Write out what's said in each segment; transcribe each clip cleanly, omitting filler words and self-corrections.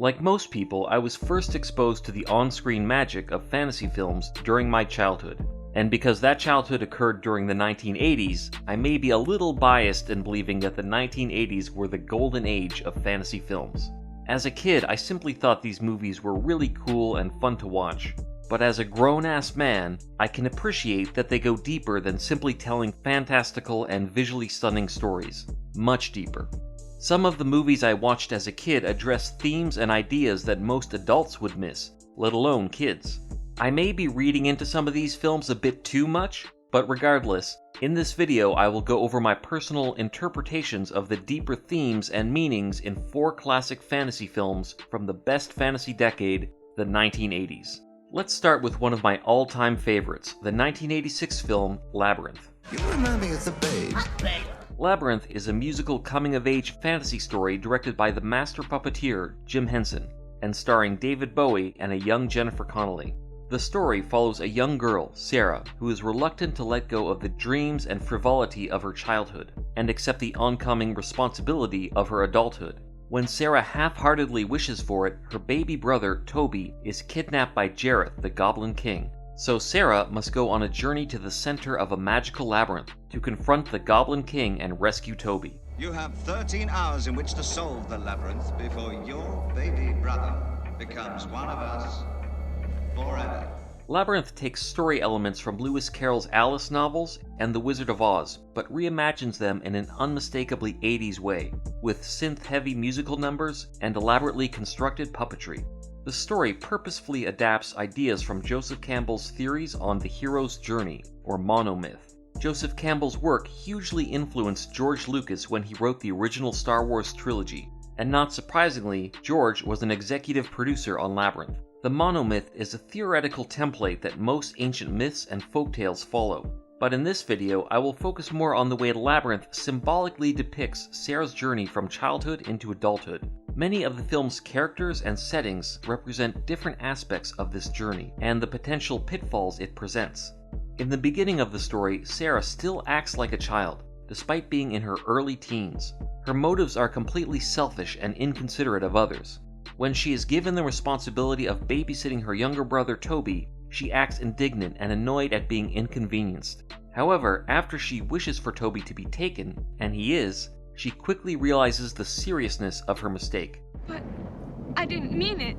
Like most people, I was first exposed to the on-screen magic of fantasy films during my childhood. And because that childhood occurred during the 1980s, I may be a little biased in believing that the 1980s were the golden age of fantasy films. As a kid, I simply thought these movies were really cool and fun to watch. But as a grown-ass man, I can appreciate that they go deeper than simply telling fantastical and visually stunning stories. Much deeper. Some of the movies I watched as a kid address themes and ideas that most adults would miss, let alone kids. I may be reading into some of these films a bit too much, but regardless, in this video I will go over my personal interpretations of the deeper themes and meanings in 4 classic fantasy films from the best fantasy decade, the 1980s. Let's start with one of my all-time favorites, the 1986 film Labyrinth. You remind me of the babe. Labyrinth is a musical coming-of-age fantasy story directed by the master puppeteer Jim Henson, and starring David Bowie and a young Jennifer Connelly. The story follows a young girl, Sarah, who is reluctant to let go of the dreams and frivolity of her childhood, and accept the oncoming responsibility of her adulthood. When Sarah half-heartedly wishes for it, her baby brother, Toby, is kidnapped by Jareth, the Goblin King. So Sarah must go on a journey to the center of a magical labyrinth to confront the Goblin King and rescue Toby. You have 13 hours in which to solve the labyrinth before your baby brother becomes one of us forever. Labyrinth takes story elements from Lewis Carroll's Alice novels and The Wizard of Oz, but reimagines them in an unmistakably 80s way, with synth-heavy musical numbers and elaborately constructed puppetry. The story purposefully adapts ideas from Joseph Campbell's theories on the hero's journey, or monomyth. Joseph Campbell's work hugely influenced George Lucas when he wrote the original Star Wars trilogy, and not surprisingly, George was an executive producer on Labyrinth. The monomyth is a theoretical template that most ancient myths and folktales follow, but in this video I will focus more on the way Labyrinth symbolically depicts Sarah's journey from childhood into adulthood. Many of the film's characters and settings represent different aspects of this journey, and the potential pitfalls it presents. In the beginning of the story, Sarah still acts like a child, despite being in her early teens. Her motives are completely selfish and inconsiderate of others. When she is given the responsibility of babysitting her younger brother Toby, she acts indignant and annoyed at being inconvenienced. However, after she wishes for Toby to be taken, and he is, she quickly realizes the seriousness of her mistake. But I didn't mean it.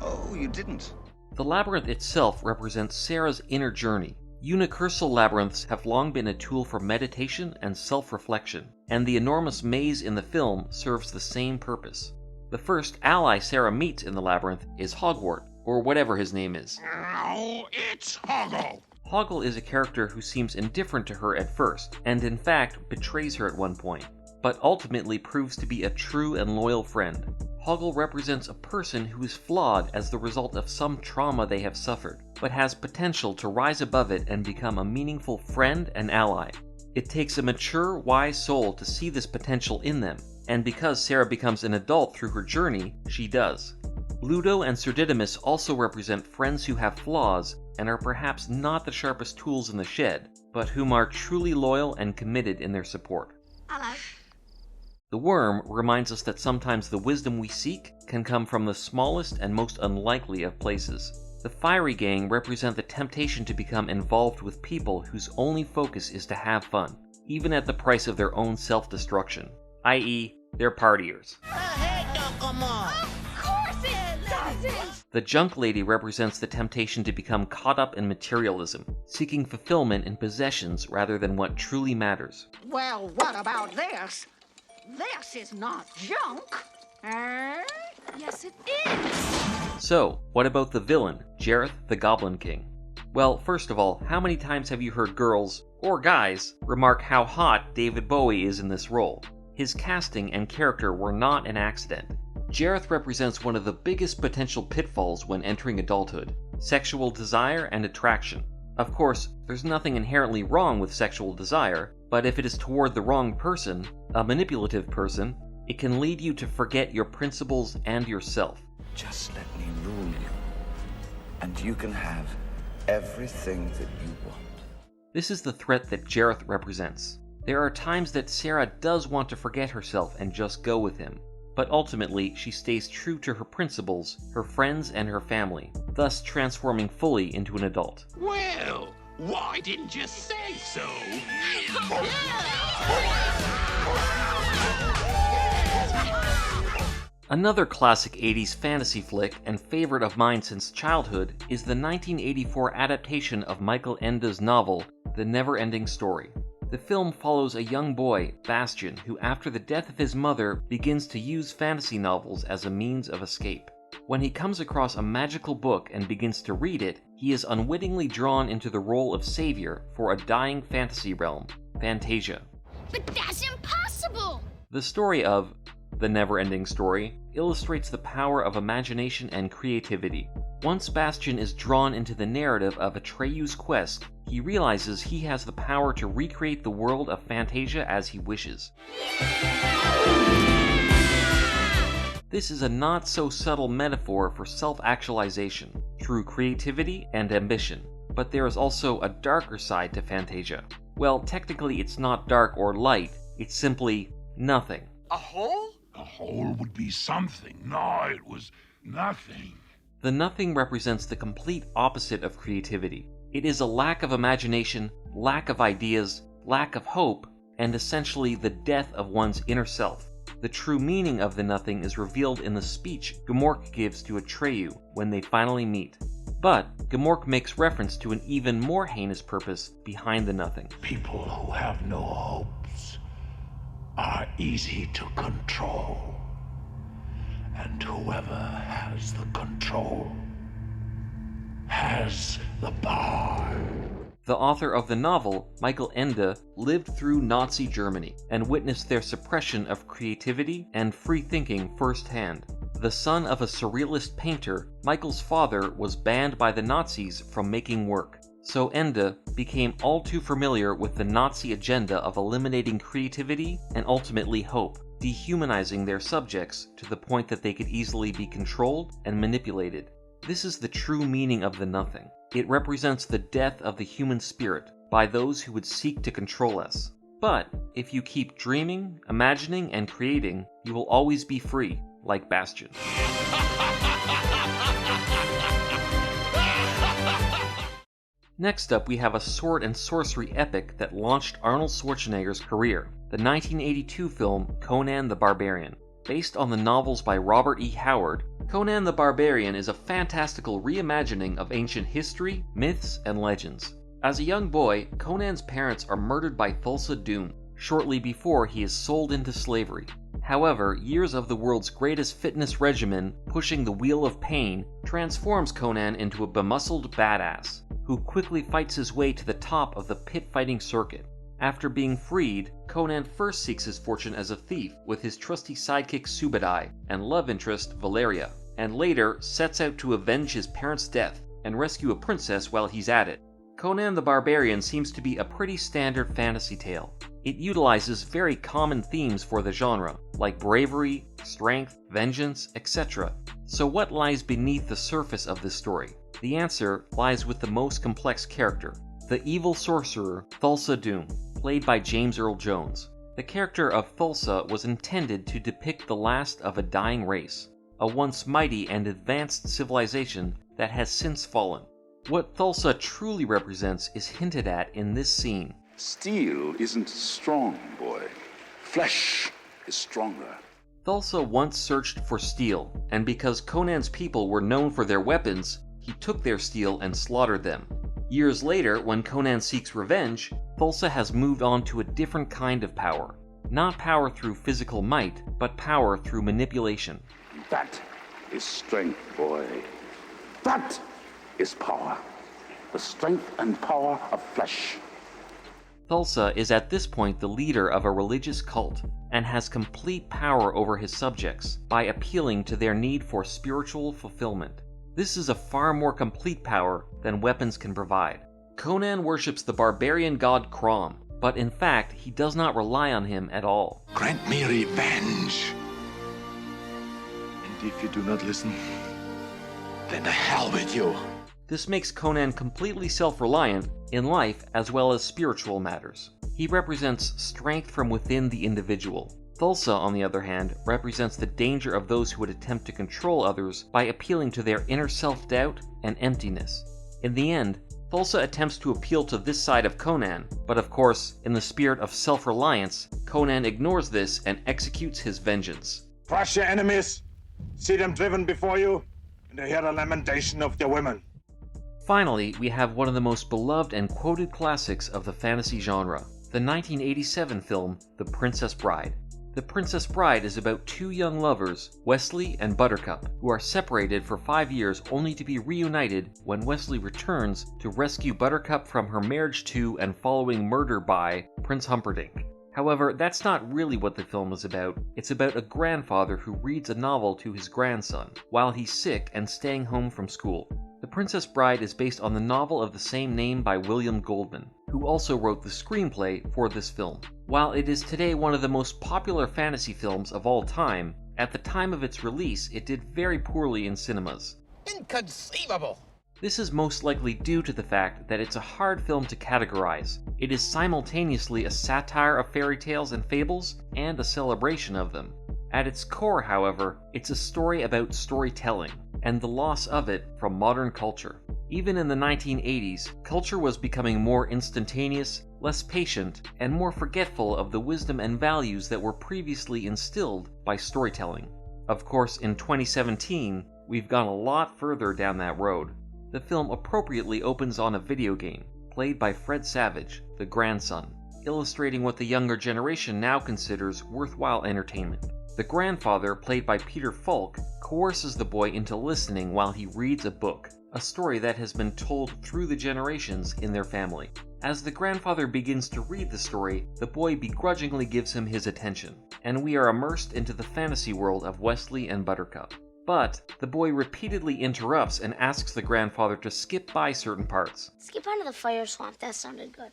Oh, you didn't? The labyrinth itself represents Sarah's inner journey. Unicursal labyrinths have long been a tool for meditation and self-reflection, and the enormous maze in the film serves the same purpose. The first ally Sarah meets in the labyrinth is Hogwart, or whatever his name is. No, it's Hoggle. Hoggle is a character who seems indifferent to her at first, and in fact betrays her at one point, but ultimately proves to be a true and loyal friend. Hoggle represents a person who is flawed as the result of some trauma they have suffered, but has potential to rise above it and become a meaningful friend and ally. It takes a mature, wise soul to see this potential in them, and because Sarah becomes an adult through her journey, she does. Ludo and Sir Didymus also represent friends who have flaws and are perhaps not the sharpest tools in the shed, but whom are truly loyal and committed in their support. Hello. The worm reminds us that sometimes the wisdom we seek can come from the smallest and most unlikely of places. The fiery gang represent the temptation to become involved with people whose only focus is to have fun, even at the price of their own self-destruction, i.e., they're partiers. Of course it doesn't. The junk lady represents the temptation to become caught up in materialism, seeking fulfillment in possessions rather than what truly matters. Well, what about this? This is not junk. Yes, it is. So, what about the villain, Jareth the Goblin King? Well, first of all, how many times have you heard girls, or guys, remark how hot David Bowie is in this role? His casting and character were not an accident. Jareth represents one of the biggest potential pitfalls when entering adulthood: sexual desire and attraction. Of course, there's nothing inherently wrong with sexual desire, but if it is toward the wrong person, a manipulative person, it can lead you to forget your principles and yourself. Just let me rule you, and you can have everything that you want. This is the threat that Jareth represents. There are times that Sarah does want to forget herself and just go with him, but ultimately she stays true to her principles, her friends, and her family, thus transforming fully into an adult. Well, why didn't you say so? Another classic 80s fantasy flick and favorite of mine since childhood is the 1984 adaptation of Michael Ende's novel, The NeverEnding Story. The film follows a young boy, Bastian, who after the death of his mother begins to use fantasy novels as a means of escape. When he comes across a magical book and begins to read it, he is unwittingly drawn into the role of savior for a dying fantasy realm, Fantasia. But that's impossible! The story of The NeverEnding Story illustrates the power of imagination and creativity. Once Bastian is drawn into the narrative of Atreyu's quest, he realizes he has the power to recreate the world of Fantasia as he wishes. This is a not-so-subtle metaphor for self-actualization through creativity and ambition, but there is also a darker side to Fantasia. Well, technically it's not dark or light, it's simply nothing. A hole? A hole would be something. No, it was nothing. The nothing represents the complete opposite of creativity. It is a lack of imagination, lack of ideas, lack of hope, and essentially the death of one's inner self. The true meaning of the nothing is revealed in the speech Gmork gives to Atreyu when they finally meet. But Gmork makes reference to an even more heinous purpose behind the nothing. People who have no hopes are easy to control. And whoever has the control has the power. The author of the novel, Michael Ende, lived through Nazi Germany and witnessed their suppression of creativity and free thinking firsthand. The son of a surrealist painter, Michael's father was banned by the Nazis from making work. So Ende became all too familiar with the Nazi agenda of eliminating creativity and ultimately hope, dehumanizing their subjects to the point that they could easily be controlled and manipulated. This is the true meaning of the nothing. It represents the death of the human spirit by those who would seek to control us. But if you keep dreaming, imagining, and creating, you will always be free, like Bastian. Next up, we have a sword and sorcery epic that launched Arnold Schwarzenegger's career, the 1982 film Conan the Barbarian. Based on the novels by Robert E. Howard, Conan the Barbarian is a fantastical reimagining of ancient history, myths, and legends. As a young boy, Conan's parents are murdered by Thulsa Doom shortly before he is sold into slavery. However, years of the world's greatest fitness regimen pushing the wheel of pain transforms Conan into a bemuscled badass, who quickly fights his way to the top of the pit fighting circuit. After being freed, Conan first seeks his fortune as a thief with his trusty sidekick Subadai and love interest Valeria, and later sets out to avenge his parents' death and rescue a princess while he's at it. Conan the Barbarian seems to be a pretty standard fantasy tale. It utilizes very common themes for the genre, like bravery, strength, vengeance, etc. So what lies beneath the surface of this story? The answer lies with the most complex character, the evil sorcerer Thulsa Doom, played by James Earl Jones. The character of Thulsa was intended to depict the last of a dying race, a once mighty and advanced civilization that has since fallen. What Thulsa truly represents is hinted at in this scene. Steel isn't strong, boy. Flesh is stronger. Thulsa once searched for steel, and because Conan's people were known for their weapons, he took their steel and slaughtered them. Years later, when Conan seeks revenge, Thulsa has moved on to a different kind of power. Not power through physical might, but power through manipulation. That is strength, boy. That is power. The strength and power of flesh. Thulsa is at this point the leader of a religious cult, and has complete power over his subjects by appealing to their need for spiritual fulfillment. This is a far more complete power than weapons can provide. Conan worships the barbarian god Crom, but in fact he does not rely on him at all. Grant me revenge. And if you do not listen, Then to hell with you. This makes Conan completely self-reliant in life as well as spiritual matters. He represents strength from within the individual, Thulsa, on the other hand, represents the danger of those who would attempt to control others by appealing to their inner self-doubt and emptiness. In the end, Thulsa attempts to appeal to this side of Conan, but of course, in the spirit of self-reliance, Conan ignores this and executes his vengeance. Crush your enemies, see them driven before you, and hear the lamentation of their women. Finally, we have one of the most beloved and quoted classics of the fantasy genre, the 1987 film The Princess Bride. The Princess Bride is about two young lovers, Wesley and Buttercup, who are separated for 5 years only to be reunited when Wesley returns to rescue Buttercup from her marriage to and following murder by Prince Humperdinck. However, that's not really what the film is about. It's about a grandfather who reads a novel to his grandson while he's sick and staying home from school. The Princess Bride is based on the novel of the same name by William Goldman, who also wrote the screenplay for this film. While it is today one of the most popular fantasy films of all time, at the time of its release it did very poorly in cinemas. Inconceivable! This is most likely due to the fact that it's a hard film to categorize. It is simultaneously a satire of fairy tales and fables and a celebration of them. At its core, however, it's a story about storytelling and the loss of it from modern culture. Even in the 1980s, culture was becoming more instantaneous, less patient, and more forgetful of the wisdom and values that were previously instilled by storytelling. Of course, in 2017, we've gone a lot further down that road. The film appropriately opens on a video game, played by Fred Savage, the grandson, illustrating what the younger generation now considers worthwhile entertainment. The grandfather, played by Peter Falk, coerces the boy into listening while he reads a book, a story that has been told through the generations in their family. As the grandfather begins to read the story, the boy begrudgingly gives him his attention, and we are immersed into the fantasy world of Wesley and Buttercup. But the boy repeatedly interrupts and asks the grandfather to skip by certain parts. Skip onto the fire swamp, that sounded good.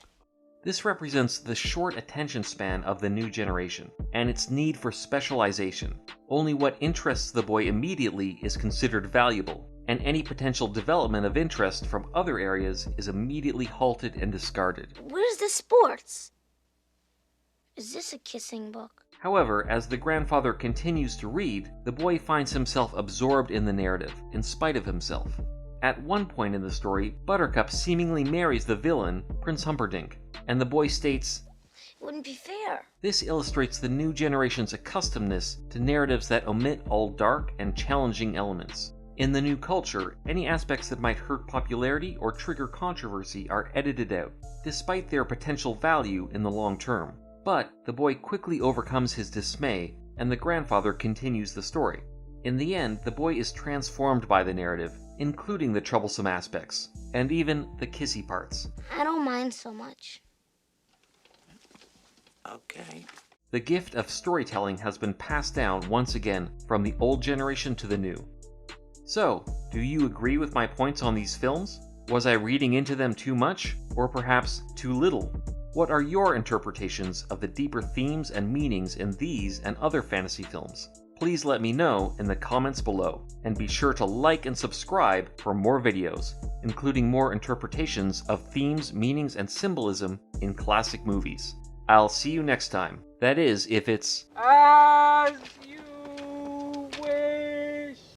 This represents the short attention span of the new generation, and its need for specialization. Only what interests the boy immediately is considered valuable, and any potential development of interest from other areas is immediately halted and discarded. Where's the sports? Is this a kissing book? However, as the grandfather continues to read, the boy finds himself absorbed in the narrative, in spite of himself. At one point in the story, Buttercup seemingly marries the villain, Prince Humperdinck, and the boy states, It wouldn't be fair. This illustrates the new generation's accustomedness to narratives that omit all dark and challenging elements. In the new culture, any aspects that might hurt popularity or trigger controversy are edited out, despite their potential value in the long term. But the boy quickly overcomes his dismay, and the grandfather continues the story. In the end, the boy is transformed by the narrative, including the troublesome aspects, and even the kissy parts. I don't mind so much. Okay. The gift of storytelling has been passed down once again from the old generation to the new. So, do you agree with my points on these films? Was I reading into them too much, or perhaps too little? What are your interpretations of the deeper themes and meanings in these and other fantasy films? Please let me know in the comments below, and be sure to like and subscribe for more videos, including more interpretations of themes, meanings, and symbolism in classic movies. I'll see you next time. That is, if it's...